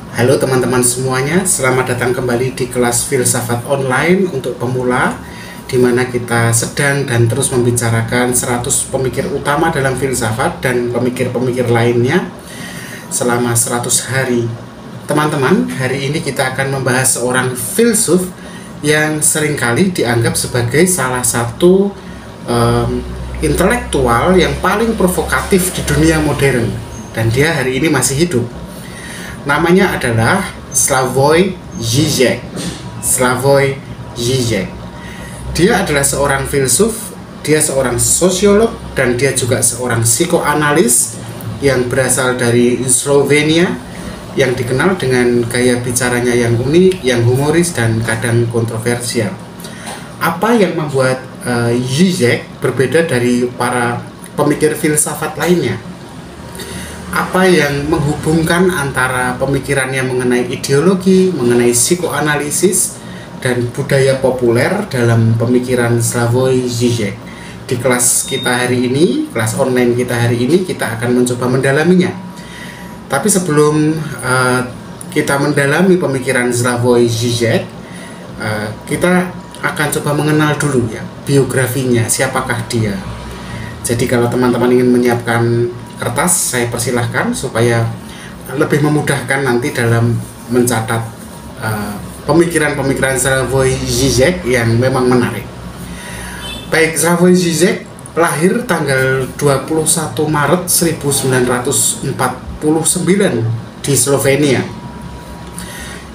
Halo teman-teman semuanya, selamat datang kembali di kelas filsafat online untuk pemula, di mana kita sedang dan terus membicarakan 100 pemikir utama dalam filsafat dan pemikir-pemikir lainnya selama 100 hari. Teman-teman, hari ini kita akan membahas seorang filsuf yang seringkali dianggap sebagai salah satu intelektual yang paling provokatif di dunia modern, dan dia hari ini masih hidup. Namanya adalah Slavoj Žižek. Slavoj Žižek. Dia adalah seorang filsuf, dia seorang sosiolog, dan dia juga seorang psikoanalis yang berasal dari Slovenia, yang dikenal dengan gaya bicaranya yang unik, yang humoris, dan kadang kontroversial. Apa yang membuat Žižek berbeda dari para pemikir filsafat lainnya? Apa yang menghubungkan antara pemikirannya mengenai ideologi, mengenai psikoanalisis, dan budaya populer dalam pemikiran Slavoj Žižek? Di kelas kita hari ini, kelas online kita hari ini, kita akan mencoba mendalaminya. Tapi sebelum kita mendalami pemikiran Slavoj Žižek, kita akan coba mengenal dulu ya biografinya, siapakah dia. Jadi kalau teman-teman ingin menyiapkan kertas, saya persilahkan supaya lebih memudahkan nanti dalam mencatat pemikiran-pemikiran Slavoj Žižek yang memang menarik. Baik, Slavoj Žižek lahir tanggal 21 Maret 1949 di Slovenia,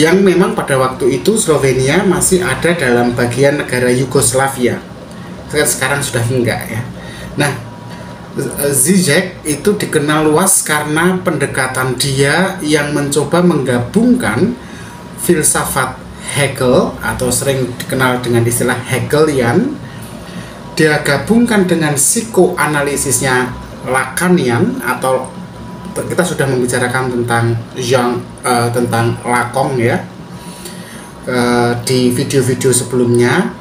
yang memang pada waktu itu Slovenia masih ada dalam bagian negara Yugoslavia. Sekarang sudah enggak ya. Nah, Žižek itu dikenal luas karena pendekatan dia yang mencoba menggabungkan filsafat Hegel atau sering dikenal dengan istilah Hegelian. Dia gabungkan dengan psikoanalisisnya Lacanian, atau kita sudah membicarakan tentang tentang Lacan ya di video-video sebelumnya.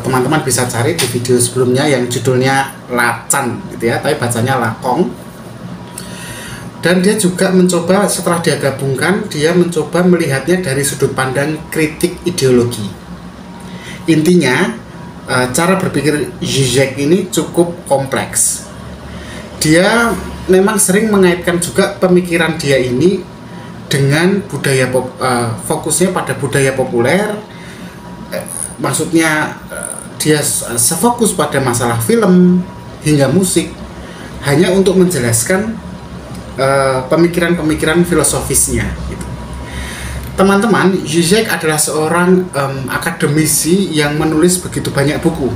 Teman-teman bisa cari di video sebelumnya yang judulnya Lacan gitu ya, tapi bacanya Lacan. Dan dia juga mencoba, setelah dia gabungkan, dia mencoba melihatnya dari sudut pandang kritik ideologi. Intinya cara berpikir Žižek ini cukup kompleks. Dia memang sering mengaitkan juga pemikiran dia ini dengan budaya fokusnya pada budaya populer. Maksudnya dia sefokus pada masalah film hingga musik, hanya untuk menjelaskan pemikiran-pemikiran filosofisnya gitu. Teman-teman, Žižek adalah seorang akademisi yang menulis begitu banyak buku.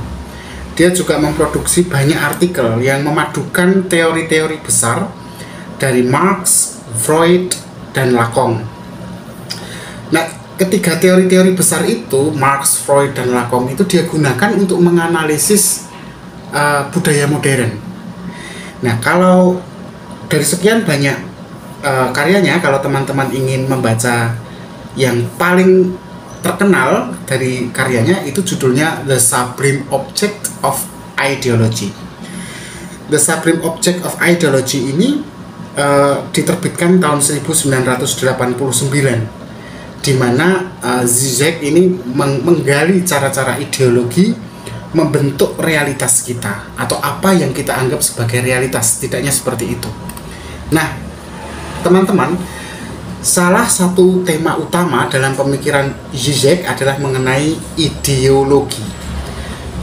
Dia juga memproduksi banyak artikel yang memadukan teori-teori besar dari Marx, Freud, dan Lacan. Nah, ketiga teori-teori besar itu, Marx, Freud, dan Lacan, itu dia gunakan untuk menganalisis budaya modern. Nah, kalau dari sekian banyak karyanya, kalau teman-teman ingin membaca yang paling terkenal dari karyanya, itu judulnya The Supreme Object of Ideology. The Supreme Object of Ideology ini diterbitkan tahun 1989, di mana Žižek ini menggali cara-cara ideologi membentuk realitas kita, atau apa yang kita anggap sebagai realitas, tidaknya seperti itu. Nah, teman-teman, salah satu tema utama dalam pemikiran Žižek adalah mengenai ideologi.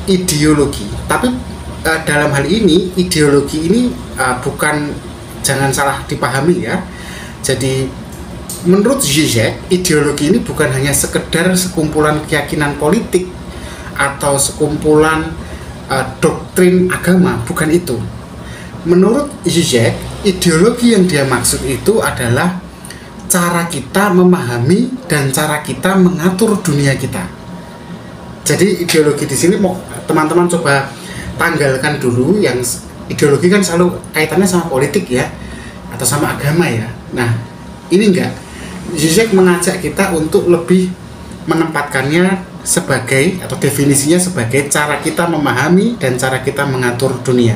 Ideologi, tapi dalam hal ini ideologi ini bukan, jangan salah dipahami ya. Jadi menurut Žižek, ideologi ini bukan hanya sekedar sekumpulan keyakinan politik atau sekumpulan doktrin agama, bukan itu. Menurut Žižek, ideologi yang dia maksud itu adalah cara kita memahami dan cara kita mengatur dunia kita. Jadi ideologi di sini mau teman-teman coba tanggalkan dulu, yang ideologi kan selalu kaitannya sama politik ya, atau sama agama ya. Nah, ini enggak. Žižek mengajak kita untuk lebih menempatkannya sebagai, atau definisinya sebagai, cara kita memahami dan cara kita mengatur dunia.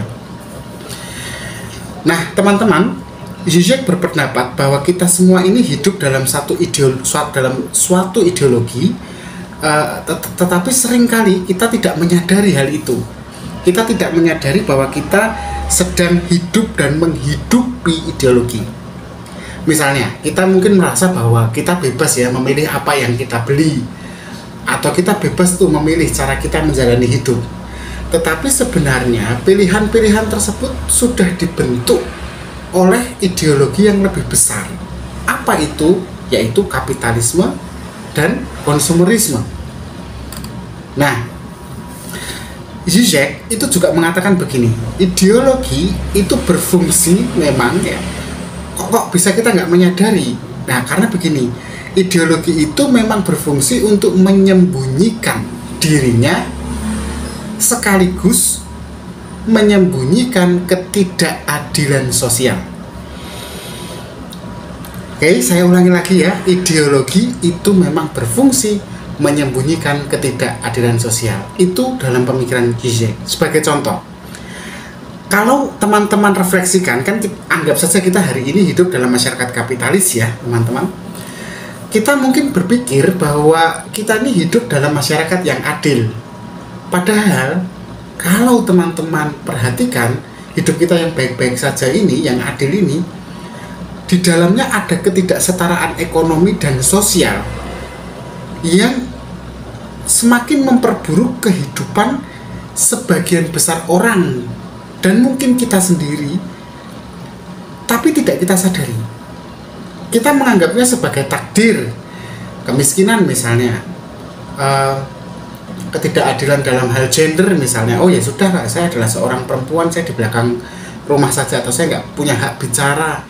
Nah, teman-teman, Zizek berpendapat bahwa kita semua ini hidup dalam suatu ideologi, tetapi seringkali kita tidak menyadari hal itu. Kita tidak menyadari bahwa kita sedang hidup dan menghidupi ideologi. Misalnya, kita mungkin merasa bahwa kita bebas ya memilih apa yang kita beli, atau kita bebas tuh memilih cara kita menjalani hidup. Tetapi sebenarnya pilihan-pilihan tersebut sudah dibentuk oleh ideologi yang lebih besar. Apa itu? Yaitu kapitalisme dan konsumerisme. Nah, Zizek itu juga mengatakan begini, ideologi itu berfungsi memang ya, kok bisa kita nggak menyadari? Nah, karena begini, ideologi itu memang berfungsi untuk menyembunyikan dirinya sekaligus menyembunyikan ketidakadilan sosial. Oke, saya ulangi lagi ya, ideologi itu memang berfungsi menyembunyikan ketidakadilan sosial. Itu dalam pemikiran Zizek. Sebagai contoh, kalau teman-teman refleksikan, kan anggap saja kita hari ini hidup dalam masyarakat kapitalis ya teman-teman. Kita mungkin berpikir bahwa kita ini hidup dalam masyarakat yang adil. Padahal kalau teman-teman perhatikan hidup kita yang baik-baik saja ini, yang adil ini, di dalamnya ada ketidaksetaraan ekonomi dan sosial yang semakin memperburuk kehidupan sebagian besar orang dan mungkin kita sendiri, tapi tidak kita sadari. Kita menganggapnya sebagai takdir, kemiskinan misalnya, ketidakadilan dalam hal gender misalnya. Oh ya sudah, saya adalah seorang perempuan, saya di belakang rumah saja, atau saya nggak punya hak bicara.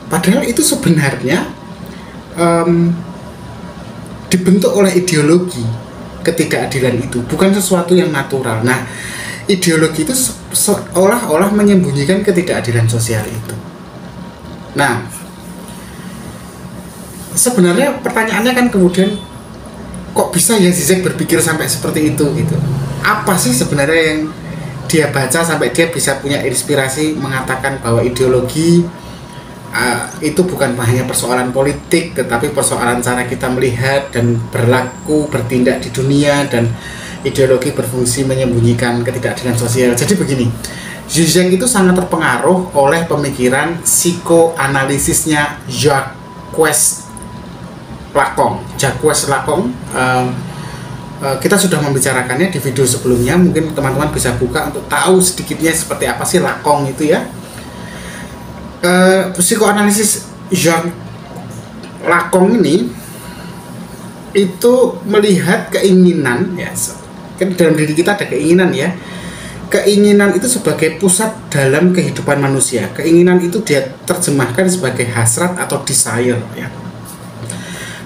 Padahal itu sebenarnya dibentuk oleh ideologi. Ketidakadilan itu bukan sesuatu yang natural. Nah, ideologi itu seolah-olah menyembunyikan ketidakadilan sosial itu. Nah, sebenarnya pertanyaannya kan kemudian, kok bisa ya Zizek berpikir sampai seperti itu gitu? Apa sih sebenarnya yang dia baca sampai dia bisa punya inspirasi mengatakan bahwa ideologi itu bukan hanya persoalan politik, tetapi persoalan cara kita melihat dan berlaku, bertindak di dunia, dan ideologi berfungsi menyembunyikan ketidakadilan sosial. Jadi begini, Zizek itu sangat terpengaruh oleh pemikiran psikoanalisisnya Jacques Lacan. Kita sudah membicarakannya di video sebelumnya, mungkin teman-teman bisa buka untuk tahu sedikitnya seperti apa sih Lacan itu ya. Psikoanalisis Jacques Lacan ini itu melihat keinginan ya, kan dalam diri kita ada keinginan ya. Keinginan itu sebagai pusat dalam kehidupan manusia. Keinginan itu dia terjemahkan sebagai hasrat atau desire ya.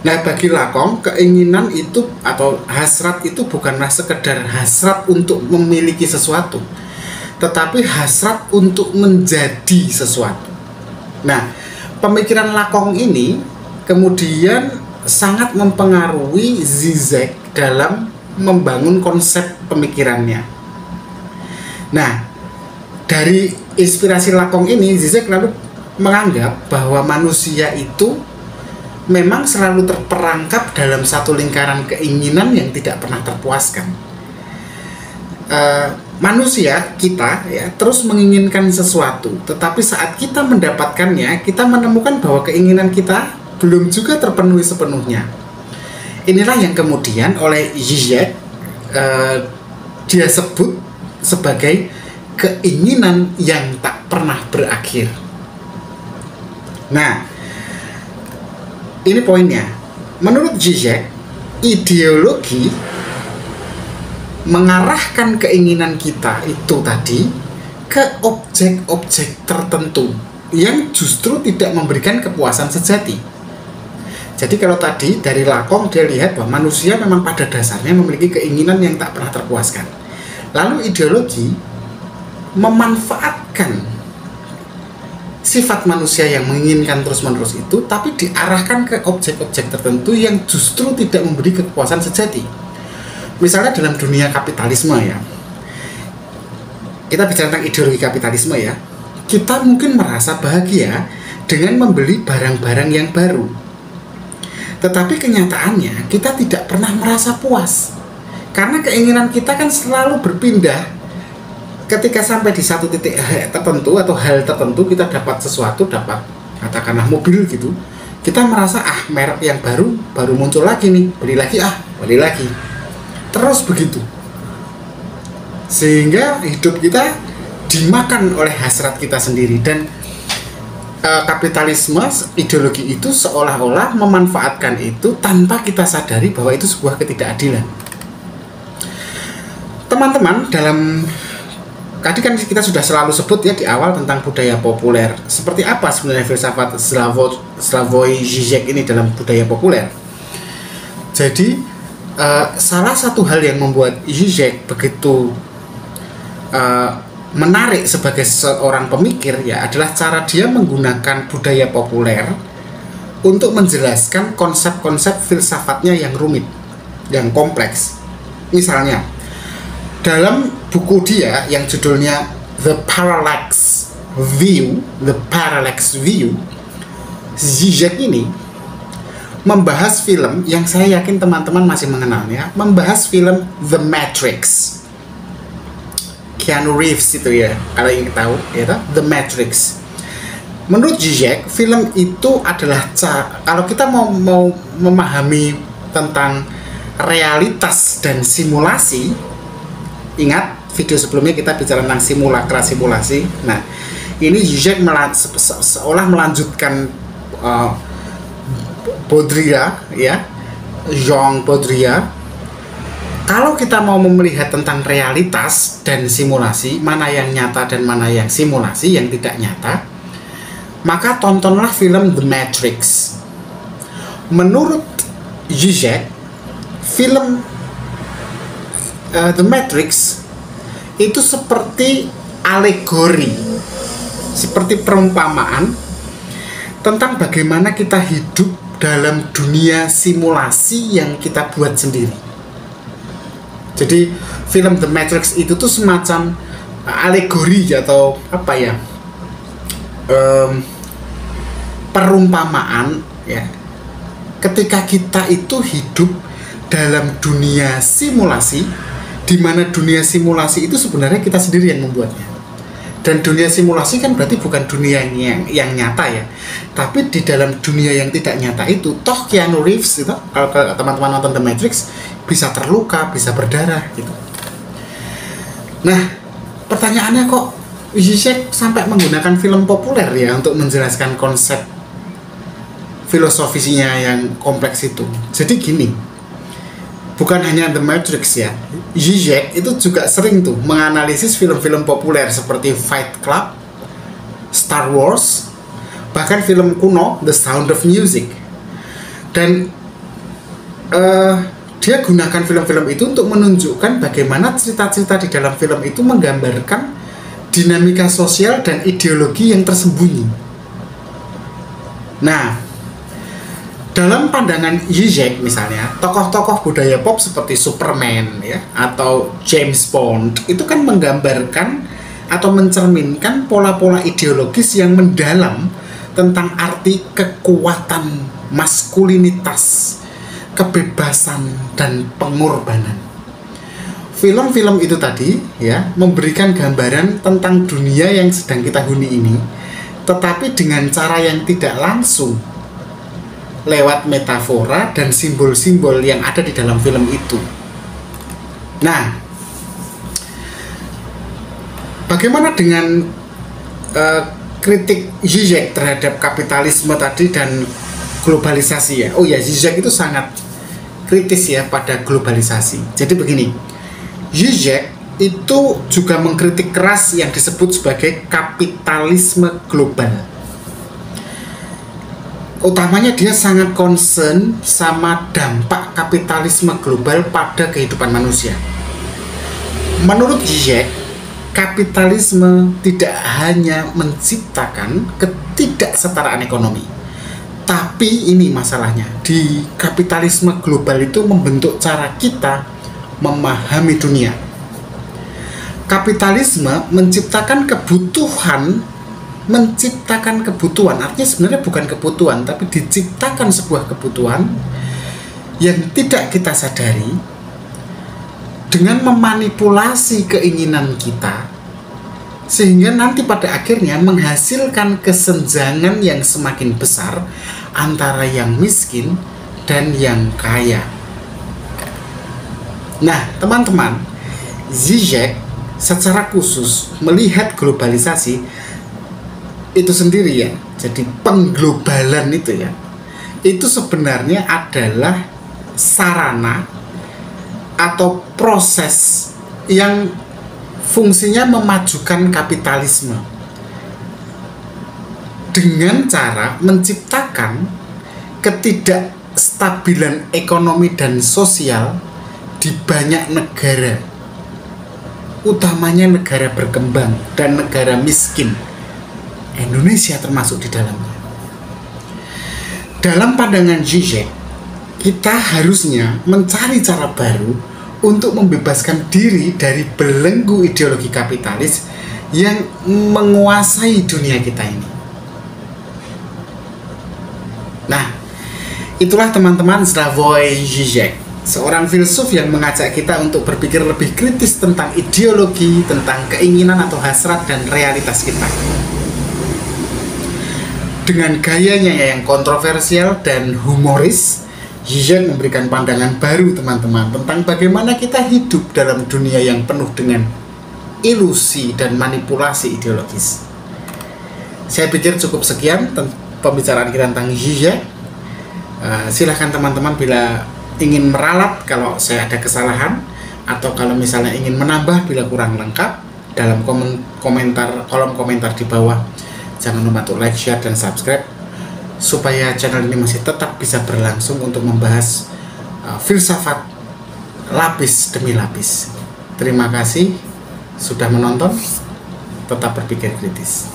Nah, bagi Lacan, keinginan itu atau hasrat itu bukanlah sekedar hasrat untuk memiliki sesuatu, tetapi hasrat untuk menjadi sesuatu. Nah, pemikiran Lacan ini kemudian sangat mempengaruhi Zizek dalam membangun konsep pemikirannya. Nah, dari inspirasi Lacan ini, Zizek lalu menganggap bahwa manusia itu memang selalu terperangkap dalam satu lingkaran keinginan yang tidak pernah terpuaskan. Manusia kita ya terus menginginkan sesuatu, tetapi saat kita mendapatkannya, kita menemukan bahwa keinginan kita belum juga terpenuhi sepenuhnya. Inilah yang kemudian oleh Zizek dia sebut sebagai keinginan yang tak pernah berakhir. Nah, ini poinnya. Menurut Zizek, ideologi mengarahkan keinginan kita itu tadi ke objek-objek tertentu yang justru tidak memberikan kepuasan sejati. Jadi kalau tadi dari Lacan dia lihat bahwa manusia memang pada dasarnya memiliki keinginan yang tak pernah terpuaskan. Lalu ideologi memanfaatkan sifat manusia yang menginginkan terus-menerus itu, tapi diarahkan ke objek-objek tertentu yang justru tidak memberi kepuasan sejati. Misalnya dalam dunia kapitalisme ya, kita bicara tentang ideologi kapitalisme ya, kita mungkin merasa bahagia dengan membeli barang-barang yang baru. Tetapi kenyataannya kita tidak pernah merasa puas. Karena keinginan kita kan selalu berpindah. Ketika sampai di satu titik tertentu atau hal tertentu, kita dapat sesuatu, dapat katakanlah mobil gitu, kita merasa merek yang baru muncul lagi nih, beli lagi, terus begitu, sehingga hidup kita dimakan oleh hasrat kita sendiri. Dan kapitalisme, ideologi itu seolah-olah memanfaatkan itu tanpa kita sadari bahwa itu sebuah ketidakadilan. Teman-teman, dalam tadi kan kita sudah selalu sebut ya di awal tentang budaya populer. Seperti apa sebenarnya filsafat Slavoj Žižek ini dalam budaya populer? Jadi salah satu hal yang membuat Žižek begitu menarik sebagai seorang pemikir ya adalah cara dia menggunakan budaya populer untuk menjelaskan konsep-konsep filsafatnya yang rumit, yang kompleks. Misalnya dalam buku dia yang judulnya The Parallax View, Žižek ini membahas film yang saya yakin teman-teman masih mengenalnya, membahas film The Matrix. Keanu Reeves itu ya, kalau ingin tahu ya, The Matrix. Menurut Žižek, film itu adalah kalau kita mau memahami tentang realitas dan simulasi. Ingat video sebelumnya kita bicara tentang simulasi. Nah, ini Žižek seolah melanjutkan Baudrillard ya, Jean Baudrillard. Kalau kita mau melihat tentang realitas dan simulasi, mana yang nyata dan mana yang simulasi, yang tidak nyata, maka tontonlah film The Matrix. Menurut Žižek, film The Matrix itu seperti alegori, seperti perumpamaan tentang bagaimana kita hidup dalam dunia simulasi yang kita buat sendiri. Jadi film The Matrix itu tuh semacam alegori atau apa ya, perumpamaan ya, ketika kita itu hidup dalam dunia simulasi, di mana dunia simulasi itu sebenarnya kita sendiri yang membuatnya. Dan dunia simulasi kan berarti bukan dunia yang nyata ya, tapi di dalam dunia yang tidak nyata itu, toh Keanu Reeves itu, kalau teman-teman nonton The Matrix, bisa terluka, bisa berdarah gitu. Nah, pertanyaannya kok Žižek sampai menggunakan film populer ya untuk menjelaskan konsep filosofisnya yang kompleks itu. Jadi gini, bukan hanya The Matrix ya, Žižek itu juga sering tuh menganalisis film-film populer seperti Fight Club, Star Wars, bahkan film kuno The Sound of Music. Dan dia gunakan film-film itu untuk menunjukkan bagaimana cerita-cerita di dalam film itu menggambarkan dinamika sosial dan ideologi yang tersembunyi. Nah, dalam pandangan Žižek misalnya, tokoh-tokoh budaya pop seperti Superman ya, atau James Bond itu kan menggambarkan atau mencerminkan pola-pola ideologis yang mendalam tentang arti kekuatan, maskulinitas, kebebasan, dan pengorbanan. Film-film itu tadi ya memberikan gambaran tentang dunia yang sedang kita huni ini, tetapi dengan cara yang tidak langsung, lewat metafora dan simbol-simbol yang ada di dalam film itu. Nah, bagaimana dengan kritik Žižek terhadap kapitalisme tadi dan globalisasi ya? Oh ya, Žižek itu sangat kritis ya pada globalisasi. Jadi begini, Žižek itu juga mengkritik keras yang disebut sebagai kapitalisme global. Utamanya dia sangat concern sama dampak kapitalisme global pada kehidupan manusia. Menurut Žižek, kapitalisme tidak hanya menciptakan ketidaksetaraan ekonomi, tapi ini masalahnya, di kapitalisme global itu membentuk cara kita memahami dunia. Kapitalisme menciptakan kebutuhan menciptakan kebutuhan. Artinya sebenarnya bukan kebutuhan, tapi diciptakan sebuah kebutuhan yang tidak kita sadari dengan memanipulasi keinginan kita, sehingga nanti pada akhirnya menghasilkan kesenjangan yang semakin besar antara yang miskin dan yang kaya. Nah, teman-teman, Zizek secara khusus melihat globalisasi itu sendiri ya. Jadi pengglobalan itu ya, itu sebenarnya adalah sarana atau proses yang fungsinya memajukan kapitalisme dengan cara menciptakan ketidakstabilan ekonomi dan sosial di banyak negara, utamanya negara berkembang dan negara miskin, Indonesia termasuk di dalamnya. Dalam pandangan Zizek, kita harusnya mencari cara baru untuk membebaskan diri dari belenggu ideologi kapitalis yang menguasai dunia kita ini. Nah, itulah teman-teman Slavoj Zizek, seorang filsuf yang mengajak kita untuk berpikir lebih kritis tentang ideologi, tentang keinginan atau hasrat dan realitas kita. Dengan gayanya yang kontroversial dan humoris, Zizek memberikan pandangan baru teman-teman tentang bagaimana kita hidup dalam dunia yang penuh dengan ilusi dan manipulasi ideologis. Saya pikir cukup sekian pembicaraan kita tentang Zizek. Silahkan teman-teman bila ingin meralat kalau saya ada kesalahan, atau kalau misalnya ingin menambah bila kurang lengkap, dalam kolom komentar di bawah. Jangan lupa untuk like, share, dan subscribe supaya channel ini masih tetap bisa berlangsung untuk membahas filsafat lapis demi lapis. Terima kasih sudah menonton. Tetap berpikir kritis.